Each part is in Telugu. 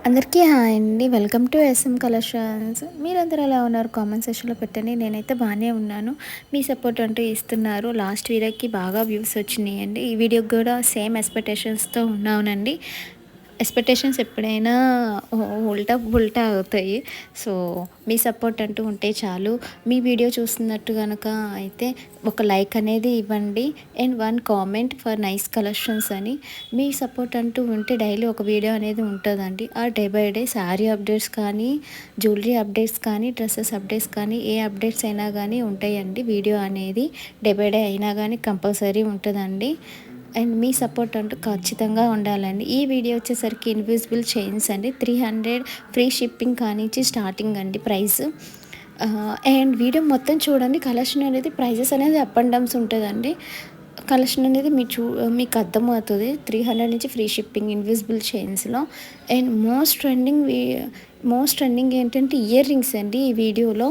అందరికీ హాయ్ అండి. Welcome to S M collections. మీరందరూ ఎలా ఉన్నారు? కామెంట్ సెక్షన్‌లో పెట్టండి. నేనైతే బానే ఉన్నాను. మీ సపోర్ట్ అంటూ ఇస్తున్నారు. లాస్ట్ వీడియోకి బాగా వ్యూస్ వచ్చినాయండి. ఈ వీడియోకి కూడా సేమ్ ఎక్స్‌పెక్టేషన్స్‌తో ఉన్నానండి. ఎక్స్‌పెక్టేషన్స్ ఎప్పుడైనా ఉల్టా పుల్టా అవుతాయి. సో, మీ సపోర్ట్ అంటూ ఉంటే చాలు. మీ వీడియో చూస్తున్నట్టు గనక అయితే ఒక లైక్ అనేది ఇవ్వండి. And 1 comment for nice collections అని. మీ సపోర్ట్ అంటూ ఉంటే డైలీ ఒక వీడియో అనేది ఉంటదండి. ఆ day by day sari updates కానీ, జ్యువెలరీ అప్డేట్స్ కానీ, డ్రెసెస్ అప్డేట్స్ కానీ, ఏ అప్డేట్స్ అయినా గానీ ఉంటాయండి. వీడియో అనేది డే బై డే అయినా గానీ కంపల్సరీ ఉంటదండి. అండ్ మీ సపోర్ట్ అంటూ ఖచ్చితంగా ఉండాలండి. ఈ వీడియో వచ్చేసరికి ఇన్విజిబుల్ చైన్స్ అండి. 300 ఫ్రీ షిప్పింగ్ కానించి స్టార్టింగ్ అండి ప్రైస్. అండ్ వీడియో మొత్తం చూడండి. కలెక్షన్ అనేది ప్రైజెస్ అనేది అప్ అండ్ డౌన్స్ ఉంటదండి. కలెక్షన్ అనేది మీకు అర్థమవుతది. 300 నుంచి ఫ్రీ షిప్పింగ్ ఇన్విజిబుల్ చైన్స్‌లో. అండ్ మోస్ట్ ట్రెండింగ్ ఏంటంటే ఇయర్ రింగ్స్ అండి ఈ వీడియోలో.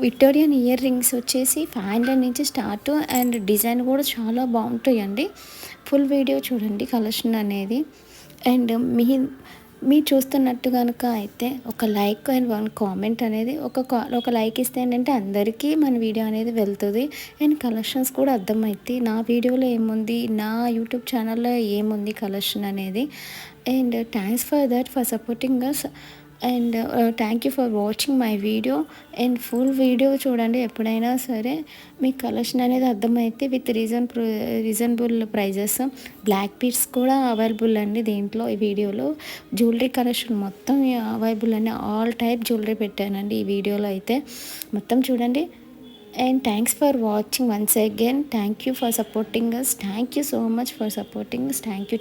విక్టోరియన్ ఇయర్ రింగ్స్ వచ్చేసి 500 నుంచి స్టార్ట్ అండ్ డిజైన్ కూడా చాలా బావుంటాయండి. ఫుల్ వీడియో చూడండి కలెక్షన్ అనేది. అండ్ మీరు చూస్తున్నట్టు గనుక అయితే ఒక లైక్ అండ్ 1 కామెంట్ అనేది ఒక లైక్ ఇస్తే ఏంటంటే అందరికీ మన వీడియో అనేది వెళ్తది. అండ్ కలెక్షన్స్ కూడా అర్థమైద్ది. నా వీడియోలో ఏముంది, నా యూట్యూబ్ ఛానల్‌లో ఏముంది కలెక్షన్ అనేది. And thanks for that for supporting us. And thank you for watching my video. And full video చూడండి. ఎప్పుడైనా సరే మీకు కలెక్షన్ అనేది అర్థమైతే with reasonable prices. Black beads కూడా అవైలబుల్ అండి దీంట్లో ఈ వీడియోలో. జ్యువెలరీ కలెక్షన్ మొత్తం అవైలబుల్ అండి. ఆల్ టైప్ జ్యువెలరీ పెట్టానండి ఈ వీడియోలో అయితే. మొత్తం చూడండి. And thanks for watching once again. Thank you for supporting us. Thank you so much for supporting us. Thank you.